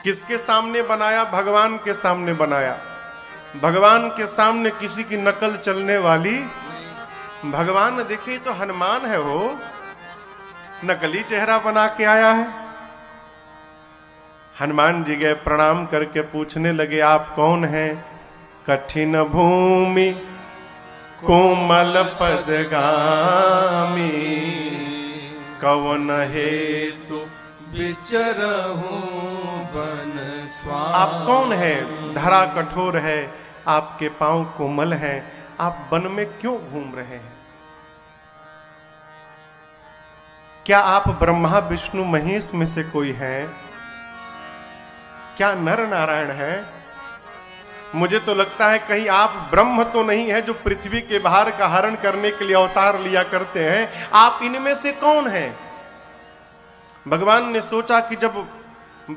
किसके सामने बनाया? भगवान के सामने बनाया। भगवान के सामने किसी की नकल चलने वाली भगवान देखे तो हनुमान है, वो नकली चेहरा बना के आया है। हनुमान जी गए, प्रणाम करके पूछने लगे, आप कौन हैं? कठिन भूमि कोमल पदगामी, कवन हेतु विचरहूं बन स्वामी। आप कौन है? धरा कठोर है, आपके पांव कोमल हैं, आप वन में क्यों घूम रहे हैं? क्या आप ब्रह्मा विष्णु महेश में से कोई हैं? क्या नर नारायण है? मुझे तो लगता है कहीं आप ब्रह्म तो नहीं है जो पृथ्वी के भार का हरण करने के लिए अवतार लिया करते हैं। आप इनमें से कौन हैं? भगवान ने सोचा कि जब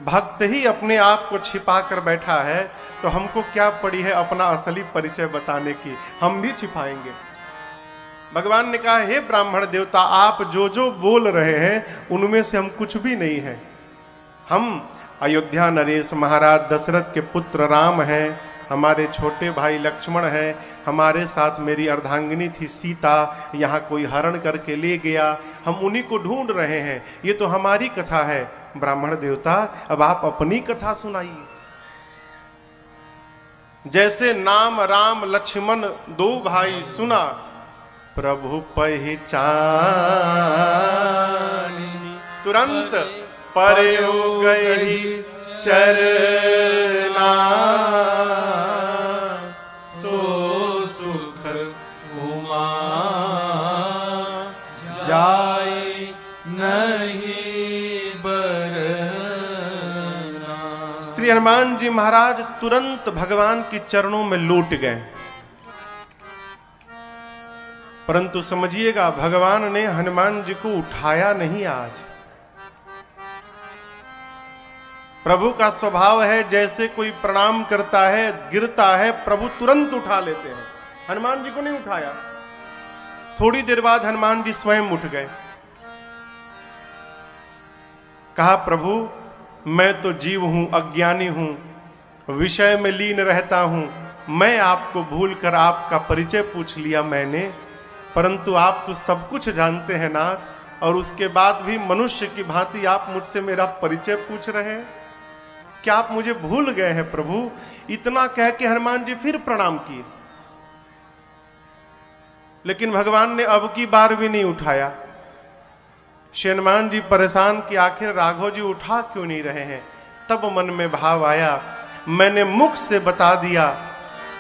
भक्त ही अपने आप को छिपा कर बैठा है तो हमको क्या पड़ी है अपना असली परिचय बताने की, हम भी छिपाएंगे। भगवान ने कहा, हे ब्राह्मण देवता, आप जो जो बोल रहे हैं उनमें से हम कुछ भी नहीं है। हम अयोध्या नरेश महाराज दशरथ के पुत्र राम हैं, हमारे छोटे भाई लक्ष्मण हैं, हमारे साथ मेरी अर्धांगिनी थी सीता, यहाँ कोई हरण करके ले गया, हम उन्हीं को ढूंढ रहे हैं। ये तो हमारी कथा है। ब्राह्मण देवता, अब आप अपनी कथा सुनाइए। जैसे नाम राम लक्ष्मण दो भाई सुना, प्रभु पहचानी, तुरंत परे हो गई चरना, सो सुख उमा जाई नहीं बरना। श्री हनुमान जी महाराज तुरंत भगवान के चरणों में लौट गए। परंतु समझिएगा, भगवान ने हनुमान जी को उठाया नहीं। आज प्रभु का स्वभाव है, जैसे कोई प्रणाम करता है, गिरता है, प्रभु तुरंत उठा लेते हैं। हनुमान जी को नहीं उठाया। थोड़ी देर बाद हनुमान जी स्वयं उठ गए। कहा, प्रभु मैं तो जीव हूं, अज्ञानी हूं, विषय में लीन रहता हूं, मैं आपको भूलकर आपका परिचय पूछ लिया मैंने, परंतु आप तो सब कुछ जानते हैं नाथ, और उसके बाद भी मनुष्य की भांति आप मुझसे मेरा परिचय पूछ रहे हैं। क्या आप मुझे भूल गए हैं प्रभु? इतना कह के हनुमान जी फिर प्रणाम किए, लेकिन भगवान ने अब की बार भी नहीं उठाया। श्री हनुमान जी परेशान कि आखिर राघव जी उठा क्यों नहीं रहे हैं। तब मन में भाव आया, मैंने मुख से बता दिया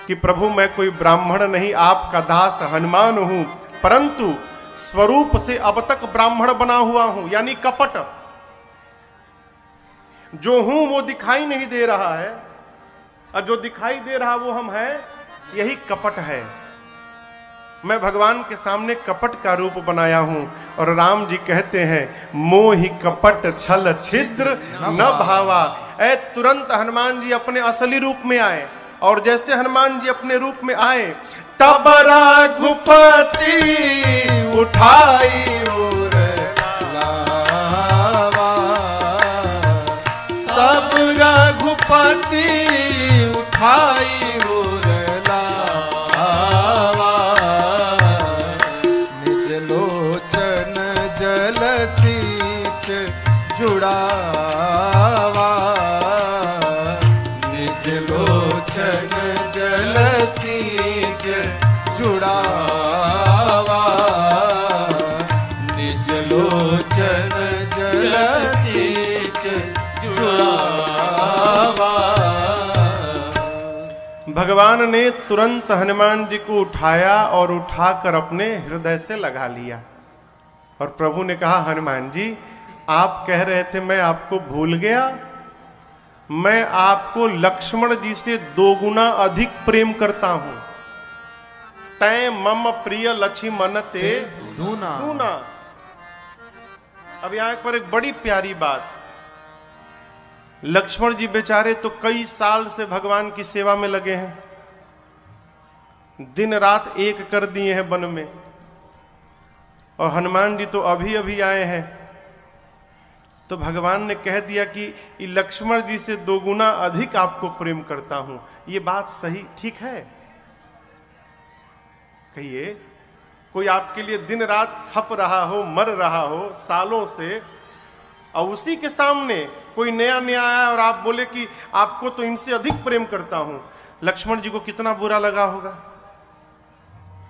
कि प्रभु मैं कोई ब्राह्मण नहीं, आपका दास हनुमान हूं, परंतु स्वरूप से अब तक ब्राह्मण बना हुआ हूं, यानी कपट। जो हूं वो दिखाई नहीं दे रहा है, और जो दिखाई दे रहा वो हम हैं, यही कपट है। मैं भगवान के सामने कपट का रूप बनाया हूं। और राम जी कहते हैं, मोहि कपट छल छिद्र न भावा। ऐ तुरंत हनुमान जी अपने असली रूप में आए, और जैसे हनुमान जी अपने रूप में आए, तब रघुपति उठाई और लावा, तब रघुपति उठाई और लावा, निज लोचन जल सींच जुड़ावा, निज लोचन जल सींच जुड़ावा, निज लोचन जल सींच जुड़ावा। भगवान ने तुरंत हनुमान जी को उठाया और उठाकर अपने हृदय से लगा लिया। और प्रभु ने कहा, हनुमान जी आप कह रहे थे मैं आपको भूल गया, मैं आपको लक्ष्मण जी से 2 गुना अधिक प्रेम करता हूं। तै मम प्रिय लक्ष्मण ते दूना। अब यहां पर एक बड़ी प्यारी बात, लक्ष्मण जी बेचारे तो कई साल से भगवान की सेवा में लगे हैं, दिन रात एक कर दिए हैं वन में, और हनुमान जी तो अभी अभी आए हैं। तो भगवान ने कह दिया कि लक्ष्मण जी से 2 गुना अधिक आपको प्रेम करता हूं। ये बात सही ठीक है? कहिए, कोई आपके लिए दिन रात खप रहा हो, मर रहा हो सालों से, और उसी के सामने कोई नया नया आया और आप बोले कि आपको तो इनसे अधिक प्रेम करता हूं, लक्ष्मण जी को कितना बुरा लगा होगा?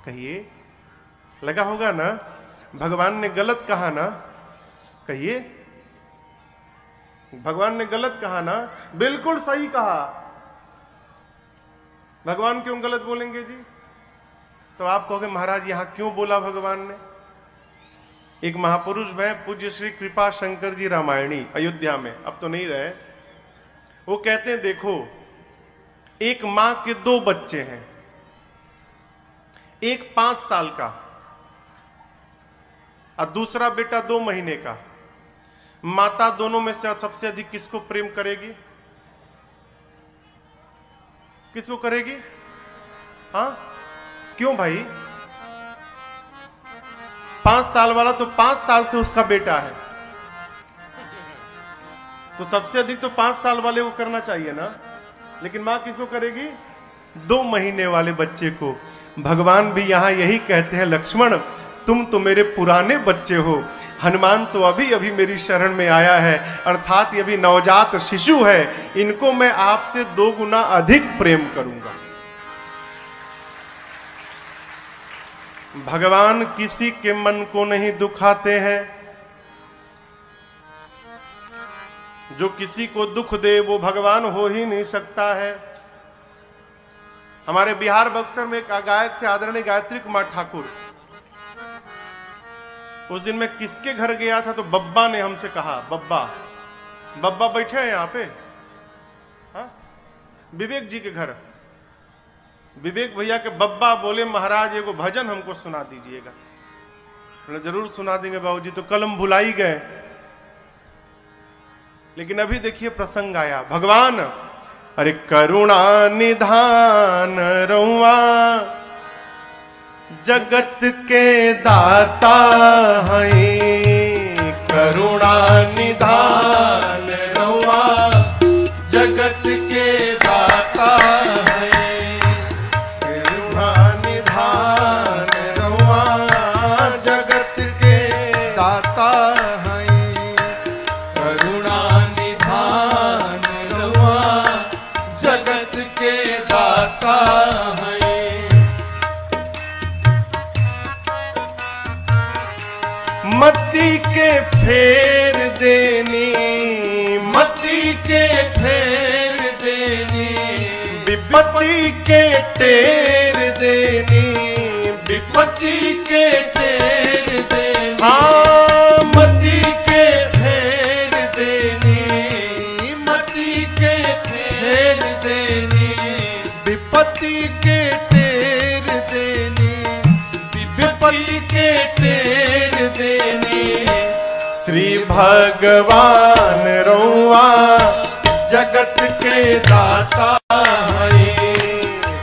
कहिए, लगा होगा ना? भगवान ने गलत कहा ना? कहिए, भगवान ने गलत कहा ना? बिल्कुल सही कहा। भगवान क्यों गलत बोलेंगे जी? तो आप कहोगे महाराज यहां क्यों बोला भगवान ने? एक महापुरुष हैं पूज्य श्री कृपा शंकर जी रामायणी, अयोध्या में, अब तो नहीं रहे। वो कहते हैं देखो, एक मां के 2 बच्चे हैं, एक 5 साल का और दूसरा बेटा 2 महीने का। माता दोनों में से सबसे अधिक किसको प्रेम करेगी? किसको करेगी? हाँ, क्यों भाई? 5 साल वाला तो 5 साल से उसका बेटा है, तो सबसे अधिक तो 5 साल वाले को करना चाहिए ना। लेकिन मां किसको करेगी? 2 महीने वाले बच्चे को। भगवान भी यहां यही कहते हैं, लक्ष्मण तुम तो मेरे पुराने बच्चे हो, हनुमान तो अभी अभी मेरी शरण में आया है, अर्थात ये भी नवजात शिशु है, इनको मैं आपसे 2 गुना अधिक प्रेम करूंगा। भगवान किसी के मन को नहीं दुखाते हैं। जो किसी को दुख दे वो भगवान हो ही नहीं सकता है। हमारे बिहार बक्सर में एक गायक थे आदरणीय गायत्री कुमार ठाकुर। उस दिन मैं किसके घर गया था तो बब्बा ने हमसे कहा, बब्बा बैठे हैं यहाँ पे, हाँ? विवेक जी के घर। विवेक भैया के बब्बा बोले महाराज एगो भजन हमको सुना दीजिएगा। बोले जरूर सुना देंगे बाबूजी। तो कल हम भुलाई गए, लेकिन अभी देखिए प्रसंग आया। भगवान अरे करुणा निधान रउआ जगत के दाता हैं। करुणा निधान रउआ जगत के दाता हैं। करुणा निधान रउआ जगत के दाता हैं। करुणा निधान रउआ जगत के दाता हैं। मती के फेर देनी, मती के फेर देनी, विपत्ति के टेर देनी, विपत्ति के टेर देनी। हाँ, मती के फेर देनी, मती के फेर देनी, विपत्ति के टेर देनी, विपत्ति के टेर देनी। श्री भगवान रउआ जगत के दाता हैं।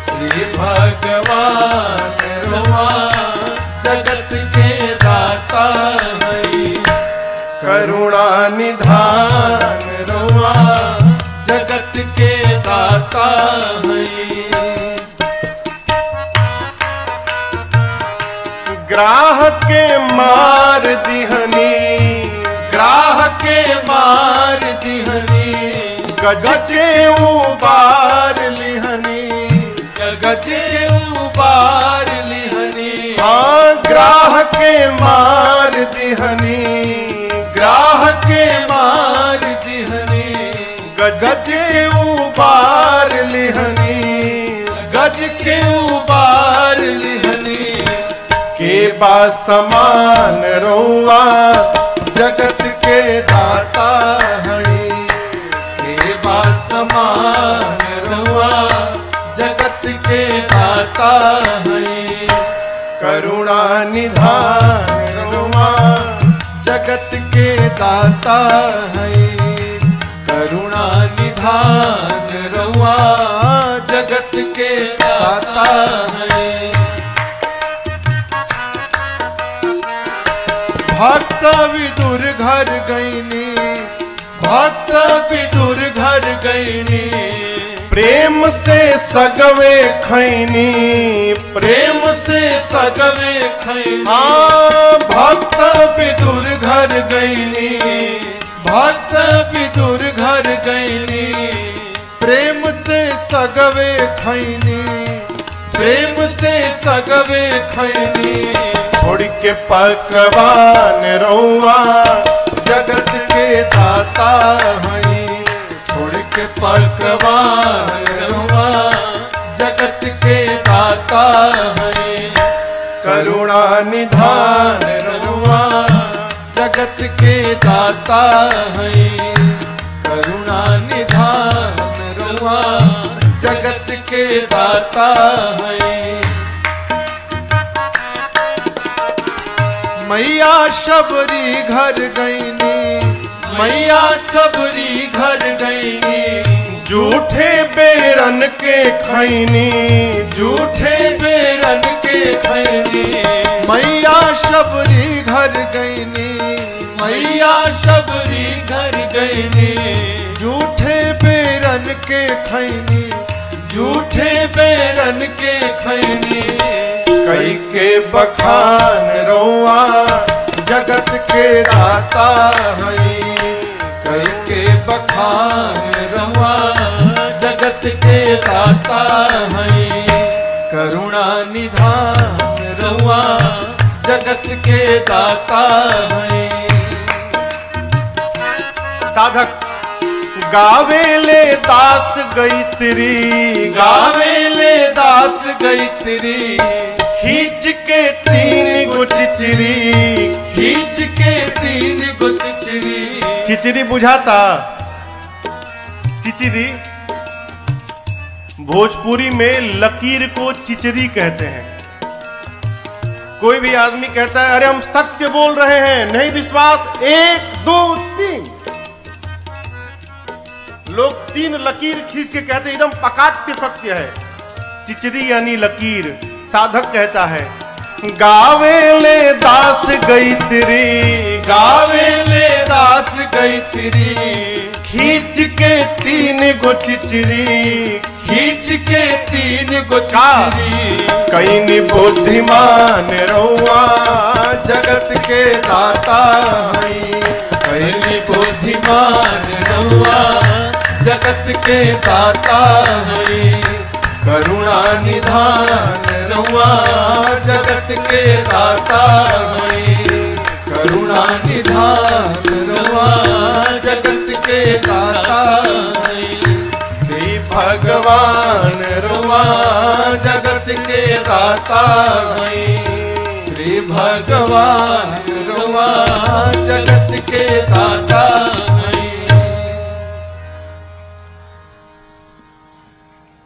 श्री भगवान रउआ जगत के दाता हैं। करुणा निधान रउआ जगत के दाता हैं। ग्राह के मार दिहनी, ग्राह के मार दिहनी, गज के उबार लिहनी, गज के उबार लिहनी। हाँ, ग्राह के मार दिहनी, ग्राह के मार दिहनी, गज के उबार लिहनी, गज के उबार लिहनी। के बा समान रउआ जगत के दाता हैं। के बा समान रउआ जगत के दाता हैं। करुणा निधान रउआ जगत के दाता हैं। करुणा निधान रउआ जगत के दाता हैं। भक्त विदुर घर गईनी, भक्त विदुर घर गईनी, प्रेम से सगवे खैनी, प्रेम से सगवे खैनी। हाँ भक्त विदुर घर गईनी, भक्त विदुर घर गईनी, प्रेम से सगवे खैनी, प्रेम से सगवे खैनी। छोड़ के पकवान रउआ जगत के दाता हई, छोड़ के पकवान रउआ जगत के दाता हई। करुणा निधान रउआ जगत के दाता हई, करुणा निधान रउआ जगत के दाता हई। मैया शबरी घर गईनी, मैया शबरी घर गईनी, झूठे बेरन के खैनी, झूठे बेरन के खैनी। मैया शबरी घर गईनी, मैया शबरी घर गईनी, झूठे बेरन के खैनी, झूठे बेरन के खैनी। कई के बखान रउआ जगत के दाता हई, कई के बखान रउआ जगत के दाता हई। करुणा निधान रउआ जगत के दाता हई। साधक गावेले दास गईत्री, गावेले दास गईत्री, खींच के तीन गो चिचरी, खींच के तीन गो चिचरी। चिचरी बुझाता? चिचरी भोजपुरी में लकीर को चिचरी कहते हैं। कोई भी आदमी कहता है अरे हम सत्य बोल रहे हैं, नहीं विश्वास, 1 2 3, लोग 3 लकीर खींच के कहते एकदम पकाट के सत्य है। चिचरी यानी लकीर। साधक कहता है गावेले दास गईत्री, गावेले दास गईत्री, खींच के तीन गो चिचरी, खींच के तीन गो चिचरी। कईनी बुद्धिमान रउआ जगत के दाता हई, कईनी बुद्धिमान रउआ जगत के दाता हई। करुणा निधान रउआ जगत के दाता हई, करुणा निधान रउआ जगत के दाता हई। श्री भगवान रउआ जगत के दाता हई, श्री भगवान रउआ जगत के दाता हई।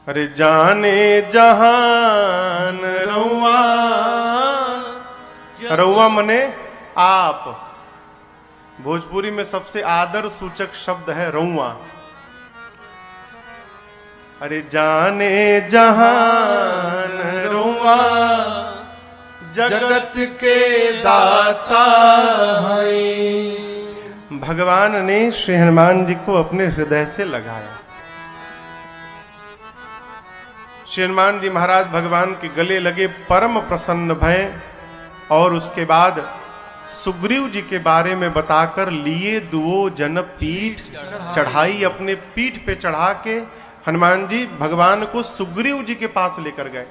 अरे जाने जहान रउआ, रउआ मने आप। भोजपुरी में सबसे आदर सूचक शब्द है रउआ। अरे जाने जहान रउआ जगत के दाता हई। भगवान ने श्री हनुमान जी को अपने हृदय से लगाया। श्री हनुमान जी महाराज भगवान के गले लगे, परम प्रसन्न भय, और उसके बाद सुग्रीव जी के बारे में बताकर लिए दुओ जन पीठ चढ़ाई। अपने पीठ पे चढ़ा के हनुमान जी भगवान को सुग्रीव जी के पास लेकर गए।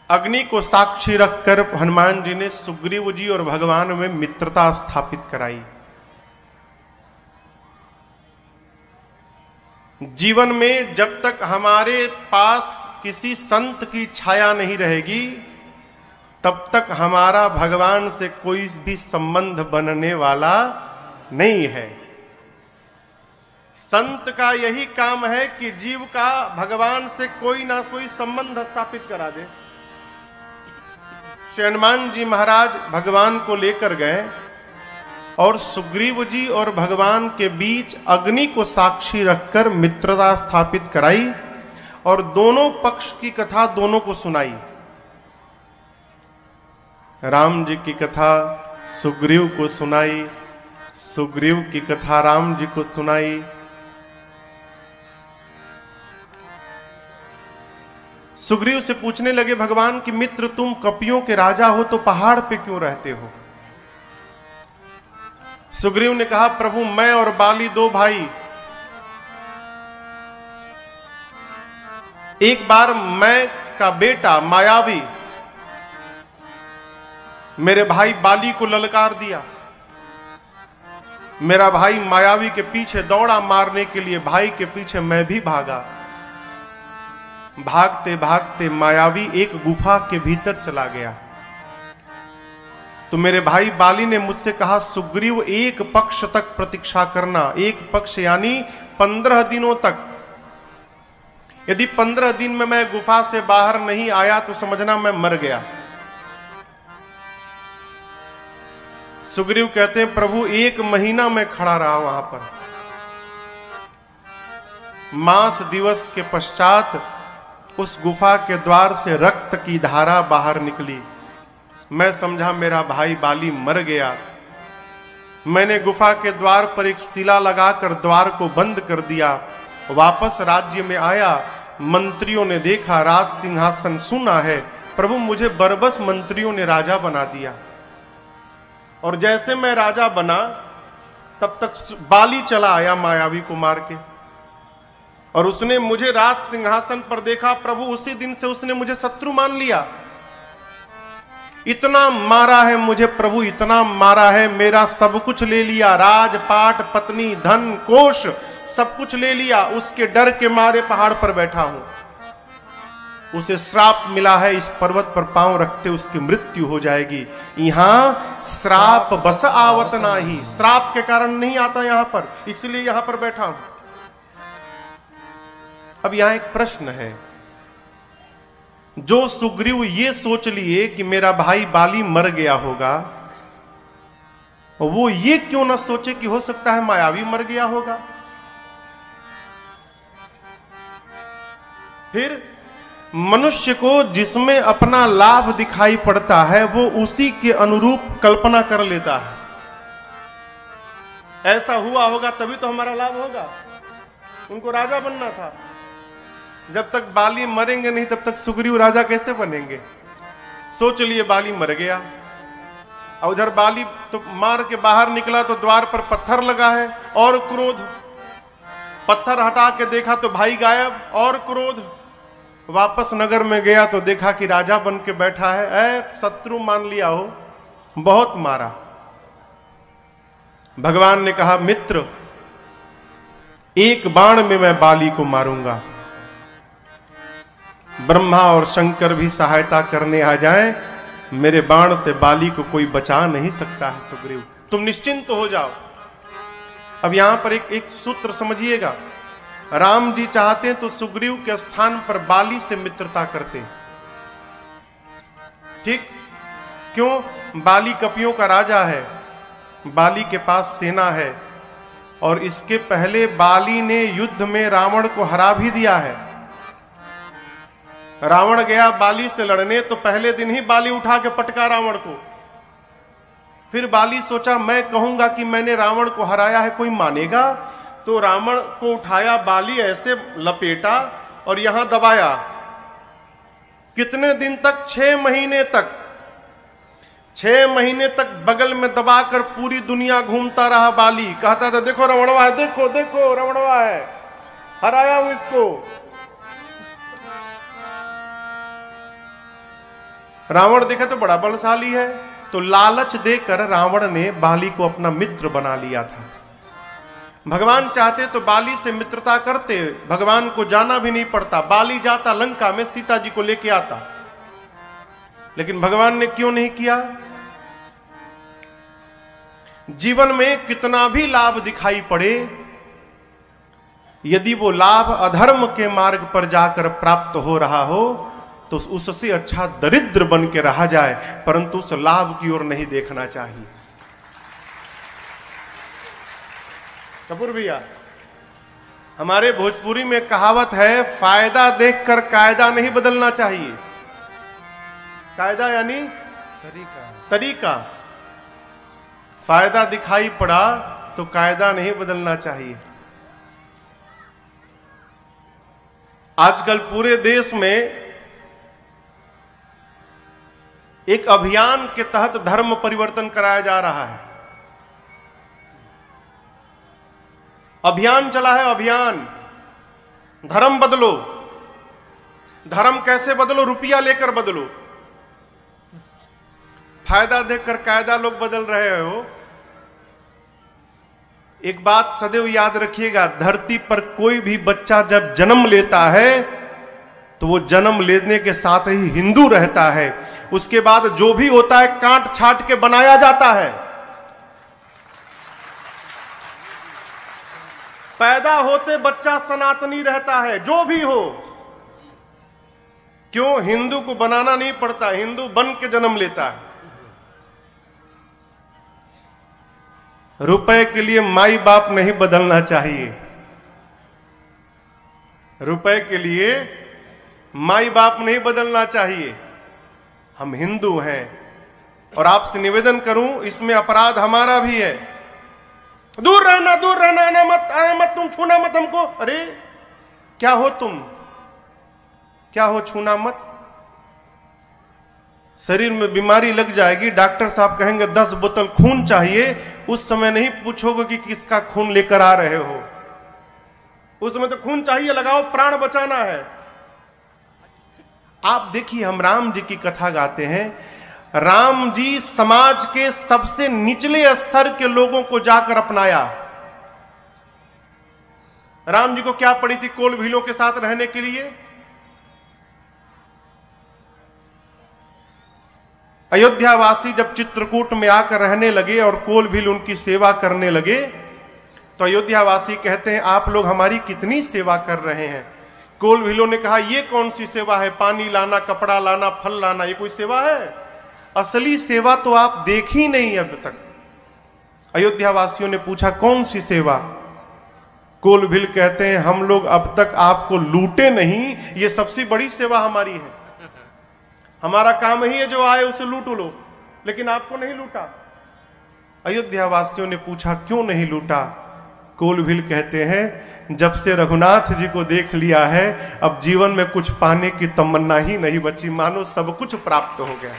अग्नि को साक्षी रखकर हनुमान जी ने सुग्रीव जी और भगवान में मित्रता स्थापित कराई। जीवन में जब तक हमारे पास किसी संत की छाया नहीं रहेगी, तब तक हमारा भगवान से कोई भी संबंध बनने वाला नहीं है। संत का यही काम है कि जीव का भगवान से कोई ना कोई संबंध स्थापित करा दे। श्री हनुमान जी महाराज भगवान को लेकर गए और सुग्रीव जी और भगवान के बीच अग्नि को साक्षी रखकर मित्रता स्थापित कराई और दोनों पक्ष की कथा दोनों को सुनाई। राम जी की कथा सुग्रीव को सुनाई, सुग्रीव की कथा राम जी को सुनाई। सुग्रीव से पूछने लगे भगवान कि मित्र, तुम कपियों के राजा हो तो पहाड़ पे क्यों रहते हो? सुग्रीव ने कहा, प्रभु मैं और बाली दो भाई, एक बार मैं का बेटा मायावी मेरे भाई बाली को ललकार दिया। मेरा भाई मायावी के पीछे दौड़ा मारने के लिए, भाई के पीछे मैं भी भागा। भागते भागते मायावी एक गुफा के भीतर चला गया। तो मेरे भाई बाली ने मुझसे कहा, सुग्रीव एक पक्ष तक प्रतीक्षा करना। एक पक्ष यानी 15 दिनों तक। यदि 15 दिन में मैं गुफा से बाहर नहीं आया तो समझना मैं मर गया। सुग्रीव कहते हैं, प्रभु 1 महीना मैं खड़ा रहा वहां पर। मास दिवस के पश्चात उस गुफा के द्वार से रक्त की धारा बाहर निकली। मैं समझा मेरा भाई बाली मर गया। मैंने गुफा के द्वार पर एक शिला लगाकर द्वार को बंद कर दिया। वापस राज्य में आया। मंत्रियों ने देखा राज सिंहासन सुना है। प्रभु मुझे बरबस मंत्रियों ने राजा बना दिया। और जैसे मैं राजा बना तब तक बाली चला आया मायावी को मार के, और उसने मुझे राज सिंहासन पर देखा। प्रभु उसी दिन से उसने मुझे शत्रु मान लिया। इतना मारा है मुझे प्रभु, इतना मारा है, मेरा सब कुछ ले लिया, राजपाट, पत्नी, धन, कोष सब कुछ ले लिया। उसके डर के मारे पहाड़ पर बैठा हूं। उसे श्राप मिला है, इस पर्वत पर पांव रखते उसकी मृत्यु हो जाएगी। यहां श्राप बस आवत नाही, श्राप के कारण नहीं आता यहां पर, इसलिए यहां पर बैठा हूं। अब यहां एक प्रश्न है, जो सुग्रीव ये सोच लिए कि मेरा भाई बाली मर गया होगा, वो ये क्यों ना सोचे कि हो सकता है मायावी मर गया होगा? फिर मनुष्य को जिसमें अपना लाभ दिखाई पड़ता है वो उसी के अनुरूप कल्पना कर लेता है। ऐसा हुआ होगा तभी तो हमारा लाभ होगा। उनको राजा बनना था। जब तक बाली मरेंगे नहीं तब तक सुग्रीव राजा कैसे बनेंगे? सोच लिए बाली मर गया। और उधर बाली तो मार के बाहर निकला तो द्वार पर पत्थर लगा है, और क्रोध। पत्थर हटा के देखा तो भाई गायब, और क्रोध। वापस नगर में गया तो देखा कि राजा बन के बैठा है। शत्रु मान लिया हो, बहुत मारा। भगवान ने कहा, मित्र एक बाण में मैं बाली को मारूंगा। ब्रह्मा और शंकर भी सहायता करने आ जाएं, मेरे बाण से बाली को कोई बचा नहीं सकता है। सुग्रीव तुम निश्चिंत हो जाओ। अब यहां पर एक सूत्र समझिएगा। राम जी चाहते तो सुग्रीव के स्थान पर बाली से मित्रता करते। ठीक क्यों? बाली कपियों का राजा है, बाली के पास सेना है, और इसके पहले बाली ने युद्ध में रावण को हरा भी दिया है। रावण गया बाली से लड़ने तो पहले दिन ही बाली उठा के पटका रावण को। फिर बाली सोचा मैं कहूंगा कि मैंने रावण को हराया है, कोई मानेगा? तो रावण को उठाया, बाली ऐसे लपेटा और यहां दबाया। कितने दिन तक? 6 महीने तक। 6 महीने तक बगल में दबाकर पूरी दुनिया घूमता रहा बाली। कहता था देखो रावणवा है, देखो देखो रावणवा है, हराया हूं इसको। रावण देखा तो बड़ा बलशाली है, तो लालच देकर रावण ने बाली को अपना मित्र बना लिया था। भगवान चाहते तो बाली से मित्रता करते, भगवान को जाना भी नहीं पड़ता। बाली जाता लंका में, सीता जी को लेके आता, लेकिन भगवान ने क्यों नहीं किया? जीवन में कितना भी लाभ दिखाई पड़े, यदि वो लाभ अधर्म के मार्ग पर जाकर प्राप्त हो रहा हो तो उससे अच्छा दरिद्र बन के रहा जाए, परंतु उस लाभ की ओर नहीं देखना चाहिए। कपूर भैया, हमारे भोजपुरी में कहावत है, फायदा देखकर कायदा नहीं बदलना चाहिए। कायदा यानी तरीका। फायदा दिखाई पड़ा तो कायदा नहीं बदलना चाहिए। आजकल पूरे देश में एक अभियान के तहत धर्म परिवर्तन कराया जा रहा है। अभियान चला है, अभियान धर्म बदलो। धर्म कैसे बदलो? रुपया लेकर बदलो। फायदा देखकर कायदा लोग बदल रहे हो। एक बात सदैव याद रखिएगा, धरती पर कोई भी बच्चा जब जन्म लेता है तो वो जन्म लेने के साथ ही हिंदू रहता है। उसके बाद जो भी होता है काट छाट के बनाया जाता है। पैदा होते बच्चा सनातनी रहता है, जो भी हो। क्यों? हिंदू को बनाना नहीं पड़ता, हिंदू बन के जन्म लेता है। रुपए के लिए माई बाप नहीं बदलना चाहिए। रुपए के लिए माई बाप नहीं बदलना चाहिए। हम हिंदू हैं और आपसे निवेदन करूं, इसमें अपराध हमारा भी है। दूर रहना, दूर रहना, आना मत, तुम छूना मत हमको। अरे क्या हो तुम? क्या हो? छूना मत। शरीर में बीमारी लग जाएगी, डॉक्टर साहब कहेंगे 10 बोतल खून चाहिए, उस समय नहीं पूछोगे कि किसका खून लेकर आ रहे हो। उस समय तो खून चाहिए, लगाओ, प्राण बचाना है। आप देखिए, हम राम जी की कथा गाते हैं। राम जी समाज के सबसे निचले स्तर के लोगों को जाकर अपनाया। राम जी को क्या पड़ी थी कोल भीलों के साथ रहने के लिए? अयोध्यावासी जब चित्रकूट में आकर रहने लगे और कोल भील उनकी सेवा करने लगे तो अयोध्यावासी कहते हैं, आप लोग हमारी कितनी सेवा कर रहे हैं। कोल भीलों ने कहा, ये कौन सी सेवा है? पानी लाना, कपड़ा लाना, फल लाना, ये कोई सेवा है? असली सेवा तो आप देख ही नहीं अब तक। अयोध्यावासियों ने पूछा, कौन सी सेवा? कोल भील कहते हैं, हम लोग अब तक आपको लूटे नहीं, ये सबसे बड़ी सेवा हमारी है। हमारा काम ही है जो आए उसे लूट लो, लेकिन आपको नहीं लूटा। अयोध्यावासियों ने पूछा, क्यों नहीं लूटा? कोल भील कहते हैं, जब से रघुनाथ जी को देख लिया है, अब जीवन में कुछ पाने की तमन्ना ही नहीं बची, मानो सब कुछ प्राप्त हो गया।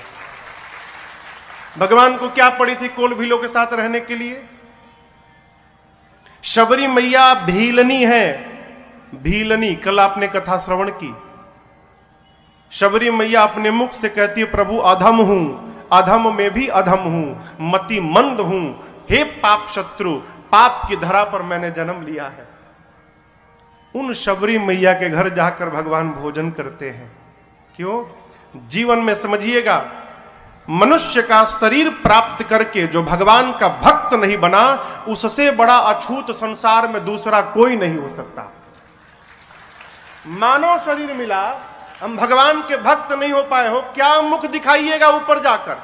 भगवान को क्या पड़ी थी कोल भीलों के साथ रहने के लिए? शबरी मैया भीलनी है। भीलनी, कल आपने कथा श्रवण की। शबरी मैया अपने मुख से कहती है, प्रभु अधम हूं, अधम में भी अधम हूं, मति मंद हूं, हे पाप शत्रु, पाप की धरा पर मैंने जन्म लिया है। उन शबरी मैया के घर जाकर भगवान भोजन करते हैं। क्यों? जीवन में समझिएगा, मनुष्य का शरीर प्राप्त करके जो भगवान का भक्त नहीं बना, उससे बड़ा अछूत संसार में दूसरा कोई नहीं हो सकता। मानव शरीर मिला, हम भगवान के भक्त नहीं हो पाए हो, क्या मुख दिखाइएगा ऊपर जाकर?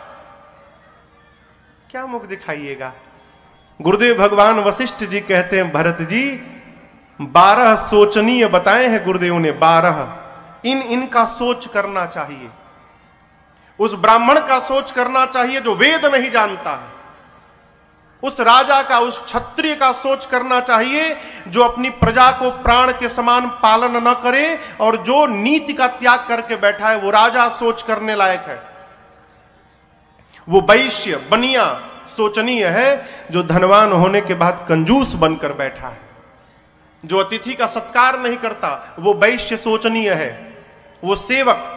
क्या मुख दिखाइएगा? गुरुदेव भगवान वशिष्ठ जी कहते हैं, भरत जी 12 सोचनीय बताए हैं गुरुदेव ने, 12 इनका सोच करना चाहिए। उस ब्राह्मण का सोच करना चाहिए जो वेद नहीं जानता है। उस राजा का, उस क्षत्रिय का सोच करना चाहिए जो अपनी प्रजा को प्राण के समान पालन न करे और जो नीति का त्याग करके बैठा है, वो राजा सोच करने लायक है। वो वैश्य बनिया सोचनीय है जो धनवान होने के बाद कंजूस बनकर बैठा है। जो अतिथि का सत्कार नहीं करता वो वैश्य सोचनीय है। वो सेवक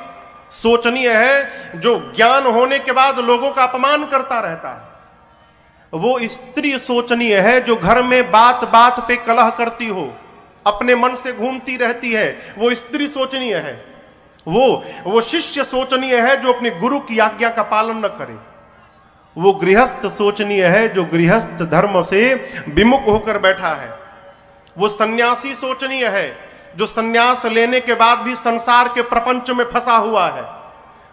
सोचनीय है जो ज्ञान होने के बाद लोगों का अपमान करता रहता है। वो स्त्री सोचनीय है जो घर में बात बात पे कलह करती हो, अपने मन से घूमती रहती है, वो स्त्री सोचनीय है। वो शिष्य सोचनीय है जो अपने गुरु की आज्ञा का पालन न करे। वो गृहस्थ सोचनीय है जो गृहस्थ धर्म से विमुख होकर बैठा है। वो सन्यासी सोचनीय है जो सन्यास लेने के बाद भी संसार के प्रपंच में फंसा हुआ है।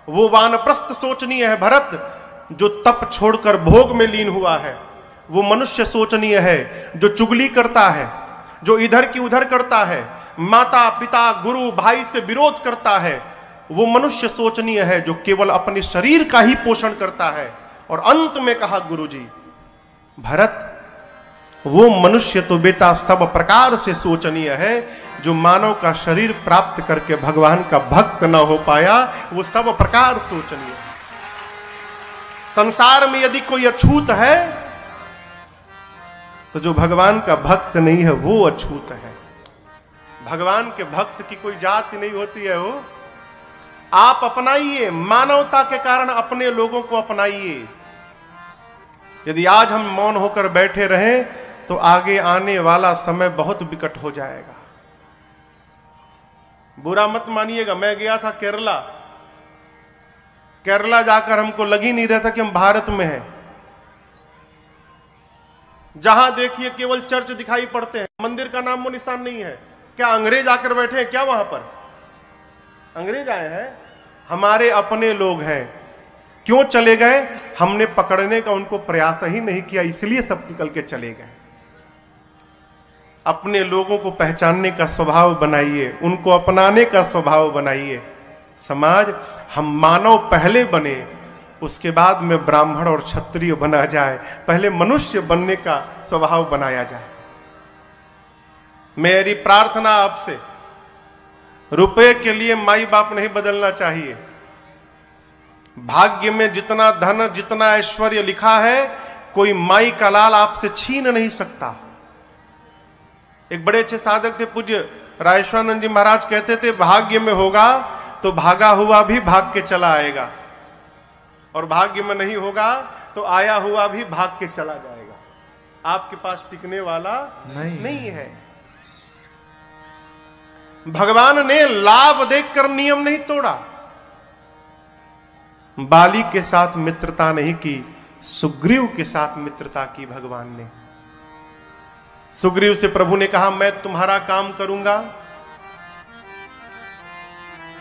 वो वानप्रस्थ सोचनीय है भरत जो तप छोड़कर भोग में लीन हुआ है। वो मनुष्य सोचनीय है जो चुगली करता है, जो इधर की उधर करता है, माता पिता गुरु भाई से विरोध करता है। वो मनुष्य सोचनीय है जो केवल अपने शरीर का ही पोषण करता है। और अंत में कहा गुरुजी, भरत, वो मनुष्य तो बेटा सब प्रकार से शोचनीय है जो मानव का शरीर प्राप्त करके भगवान का भक्त न हो पाया, वो सब प्रकार शोचनीय है। संसार में यदि कोई अछूत है तो जो भगवान का भक्त नहीं है वो अछूत है। भगवान के भक्त की कोई जाति नहीं होती है। वो आप अपनाइए, मानवता के कारण अपने लोगों को अपनाइए। यदि आज हम मौन होकर बैठे रहें तो आगे आने वाला समय बहुत विकट हो जाएगा। बुरा मत मानिएगा, मैं गया था केरला जाकर हमको लग ही नहीं रहा था कि हम भारत में हैं। जहां देखिए केवल चर्च दिखाई पड़ते हैं, मंदिर का नामो निशान नहीं है। क्या अंग्रेज आकर बैठे हैं क्या वहां पर? अंग्रेज आए हैं? हमारे अपने लोग हैं। क्यों चले गए? हमने पकड़ने का उनको प्रयास ही नहीं किया, इसलिए सब निकल के चले गए। अपने लोगों को पहचानने का स्वभाव बनाइए, उनको अपनाने का स्वभाव बनाइए। समाज हम मानव पहले बने, उसके बाद में ब्राह्मण और क्षत्रिय बना जाए। पहले मनुष्य बनने का स्वभाव बनाया जाए। मेरी प्रार्थना आपसे, रुपए के लिए माई बाप नहीं बदलना चाहिए। भाग्य में जितना धन, जितना ऐश्वर्य लिखा है, कोई माई का लाल आपसे छीन नहीं सकता। एक बड़े अच्छे साधक थे पूज्य राजेश्वरानंद जी महाराज, कहते थे भाग्य में होगा तो भागा हुआ भी भाग के चला आएगा, और भाग्य में नहीं होगा तो आया हुआ भी भाग के चला जाएगा। आपके पास टिकने वाला नहीं है। भगवान ने लाभ देखकर नियम नहीं तोड़ा। बाली के साथ मित्रता नहीं की, सुग्रीव के साथ मित्रता की भगवान ने। सुग्रीव से प्रभु ने कहा मैं तुम्हारा काम करूंगा,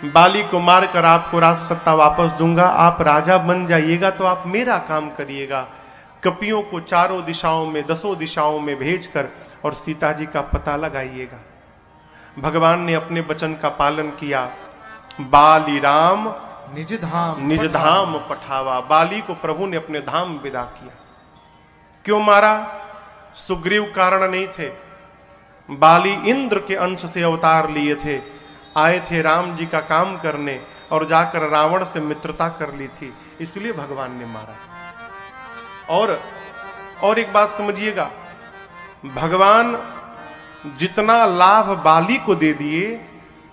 बाली को मारकर आपको राज सत्ता वापस दूंगा, आप राजा बन जाइएगा तो आप मेरा काम करिएगा। कपियों को चारों दिशाओं में, 10 दिशाओं में भेजकर और सीता जी का पता लगाइएगा। भगवान ने अपने वचन का पालन किया। बाली राम निज धाम पठावा। बाली को प्रभु ने अपने धाम विदा किया। क्यों मारा? सुग्रीव कारण नहीं थे। बाली इंद्र के अंश से अवतार लिए थे, आए थे राम जी का काम करने, और जाकर रावण से मित्रता कर ली थी, इसलिए भगवान ने मारा। और एक बात समझिएगा, भगवान जितना लाभ बाली को दे दिए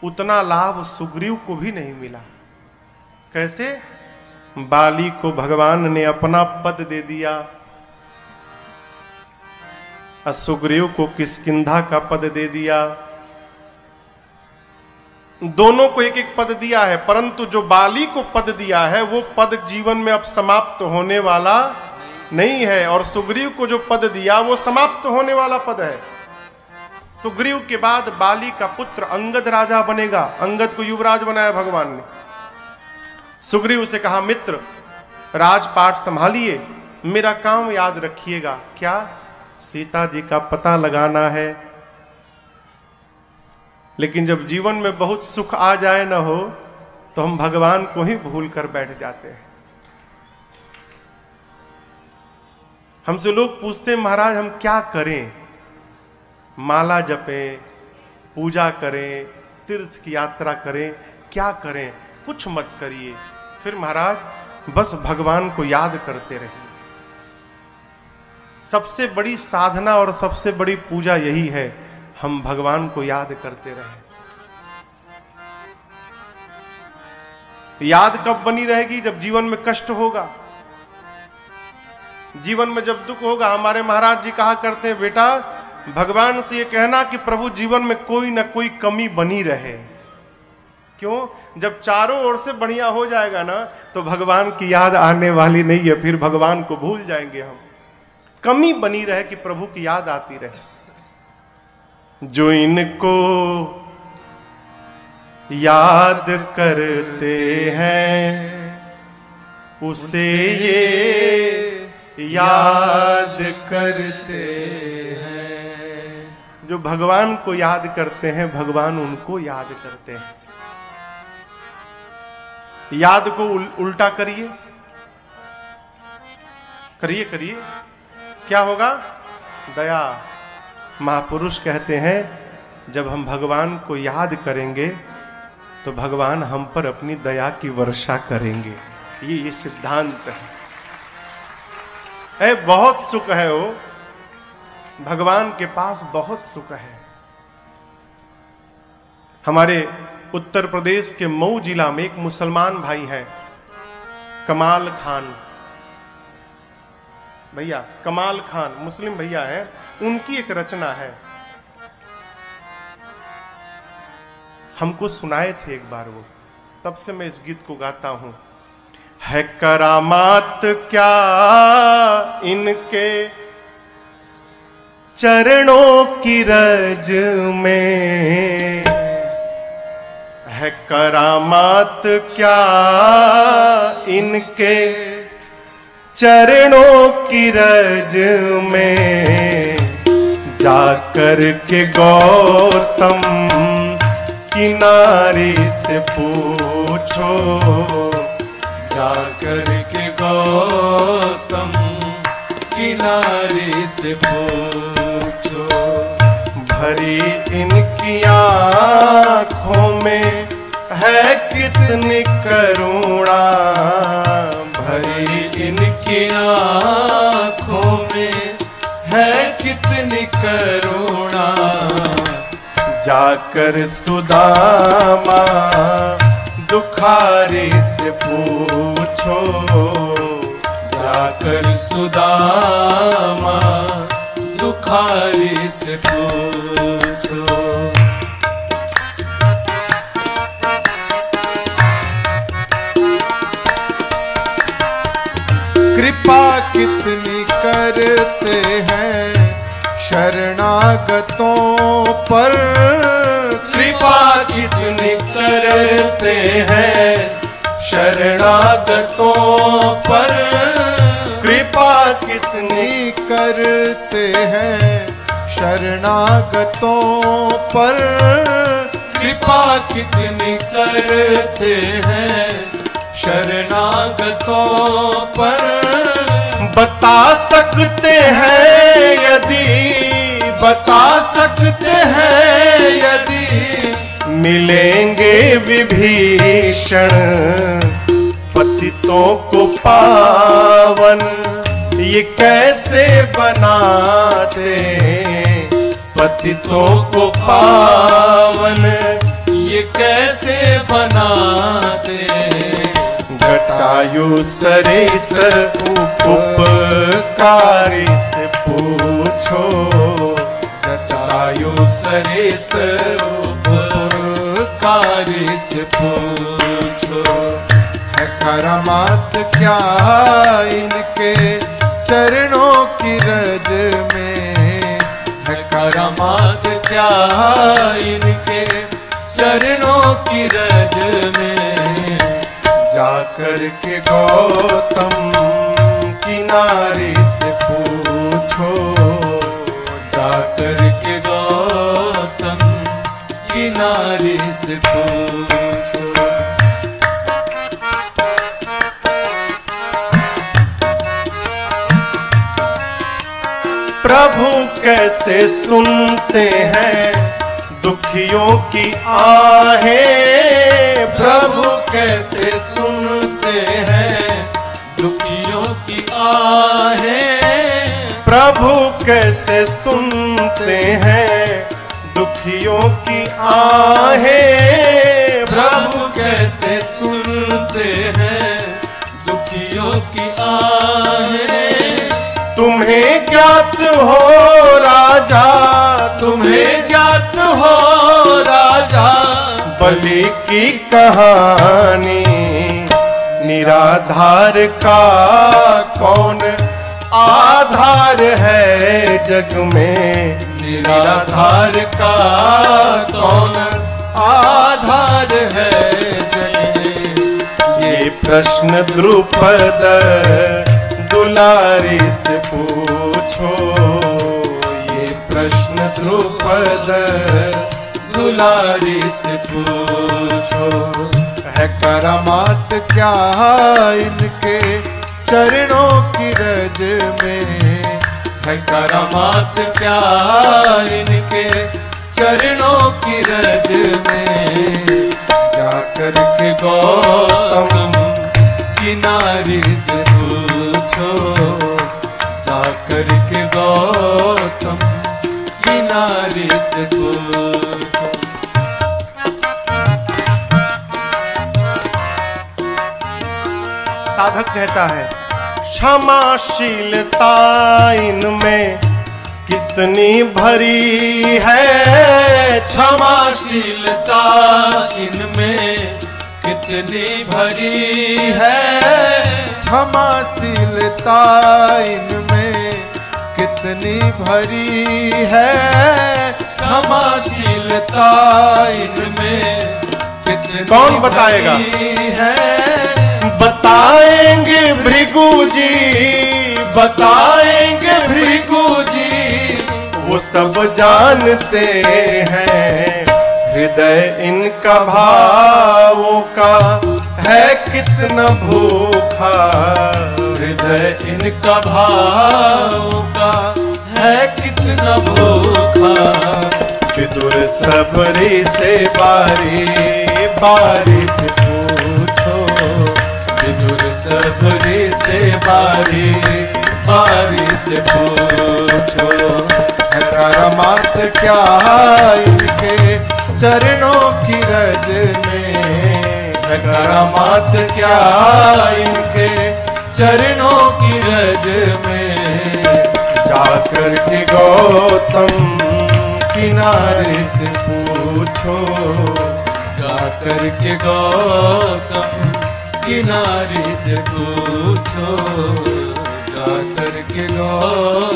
उतना लाभ सुग्रीव को भी नहीं मिला। कैसे? बाली को भगवान ने अपना पद दे दिया, और सुग्रीव को किष्किंधा का पद दे दिया। दोनों को एक एक पद दिया है, परंतु जो बाली को पद दिया है वो पद जीवन में अब समाप्त होने वाला नहीं है, और सुग्रीव को जो पद दिया वो समाप्त होने वाला पद है। सुग्रीव के बाद बाली का पुत्र अंगद राजा बनेगा। अंगद को युवराज बनाया भगवान ने। सुग्रीव से कहा मित्र राजपाट संभालिए, मेरा काम याद रखिएगा। क्या? सीता जी का पता लगाना है। लेकिन जब जीवन में बहुत सुख आ जाए ना हो तो हम भगवान को ही भूल कर बैठ जाते हैं। हमसे लोग पूछते हैं महाराज हम क्या करें? माला जपें, पूजा करें, तीर्थ की यात्रा करें, क्या करें? कुछ मत करिए। फिर महाराज बस भगवान को याद करते रहिए। सबसे बड़ी साधना और सबसे बड़ी पूजा यही है, हम भगवान को याद करते रहें। याद कब बनी रहेगी? जब जीवन में कष्ट होगा, जीवन में जब दुख होगा। हमारे महाराज जी कहा करते हैं बेटा भगवान से ये कहना कि प्रभु जीवन में कोई ना कोई कमी बनी रहे। क्यों? जब चारों ओर से बढ़िया हो जाएगा ना तो भगवान की याद आने वाली नहीं है, फिर भगवान को भूल जाएंगे हम। कमी बनी रहे कि प्रभु की याद आती रहे। जो इनको याद करते हैं उसे ये याद करते हैं। जो भगवान को याद करते हैं भगवान उनको याद करते हैं। याद को उल्टा करिए, करिए करिए। क्या होगा? दया। महापुरुष कहते हैं जब हम भगवान को याद करेंगे तो भगवान हम पर अपनी दया की वर्षा करेंगे। ये सिद्धांत है। बहुत सुख है वो, भगवान के पास बहुत सुख है। हमारे उत्तर प्रदेश के मऊ जिला में एक मुसलमान भाई हैं, कमाल खान भैया, कमाल खान मुस्लिम भैया हैं। उनकी एक रचना है, हमको सुनाए थे एक बार वो, तब से मैं इस गीत को गाता हूं। है करामात क्या इनके चरणों की रज में, है करामात क्या इनके चरणों की रज में, जाकर के गौतम किनारे से पूछो, जाकर के गौतम किनारे से पूछो, भरी इनकी आँखों में है कितनी करुणा, भरी इनकी आँखों में है कितनी करुणा, जाकर सुदामा दुखारी से पूछो, जाकर सुदामा दुखारी से पूछो। कृपा कितनी करते हैं शरणागतों पर, कृपा कितनी करते हैं शरणागतों पर, कृपा कितनी करते हैं शरणागतों पर, कृपा कितनी करते हैं शरणागतों पर, बता सकते हैं यदि, बता सकते हैं यदि मिलेंगे विभीषण पतितों को पावन, ये कैसे बनाते पतितों को पावन, ये कैसे बनाते, जटायु सरेस उपकारी से पूछो, जटायु सरेस उपकारी से पूछो, है करामात क्या इनके चरणों की रज में, है करामात क्या इनके चरणों की रज में, जाकर के गौतम किनारे से पूछो, जाकर के गौतम किनारे से पूछो। प्रभु कैसे सुनते हैं दुखियों की आहें, प्रभु कैसे सुनते हैं दुखियों की आहें, प्रभु कैसे सुनते हैं दुखियों की आहें, प्रभु कैसे सुनते हैं दुखियों की आहें, तुम्हें ज्ञात हो राजा, तुम्हें ज्ञात हो राजा, बलि की कहानी, निराधार का कौन आधार है जग में, निराधार का कौन आधार है जग में, ये प्रश्न द्रुपद दुलारी से पूछो, ये प्रश्न द्रुपद दुलारी से पूछो, है करामात क्या इनके चरणों की रज में, है करामात क्या इनके चरणों की रज में। जाकर के गौतम की नारी से पूछो, जाकर के गौतम की नारी से पूछो। साधक कहता है क्षमाशीलता इनमें कितनी भरी है, क्षमाशीलता इनमें कितनी भरी है, क्षमाशीलता इनमें कितनी भरी है, क्षमाशीलता इनमें कितनी कौन बताएगा? है। बताएंगे भृगु जी, बताएंगे भृगु जी, वो सब जानते हैं। हृदय इनका भावों का है कितना भूखा, हृदय इनका भावों का है कितना भूखा। विदुर सबरी से बारी बारी से पूछो, विदुर सबरी से बारी बारी से पूछो। है करामात क्या इनके चरणों की रज में, है करामात क्या इनके चरणों की रज में। जाकर के गौतम किनारे से पूछो, जाकर के गौतम किनारे से पूछो, जाकर के गौतम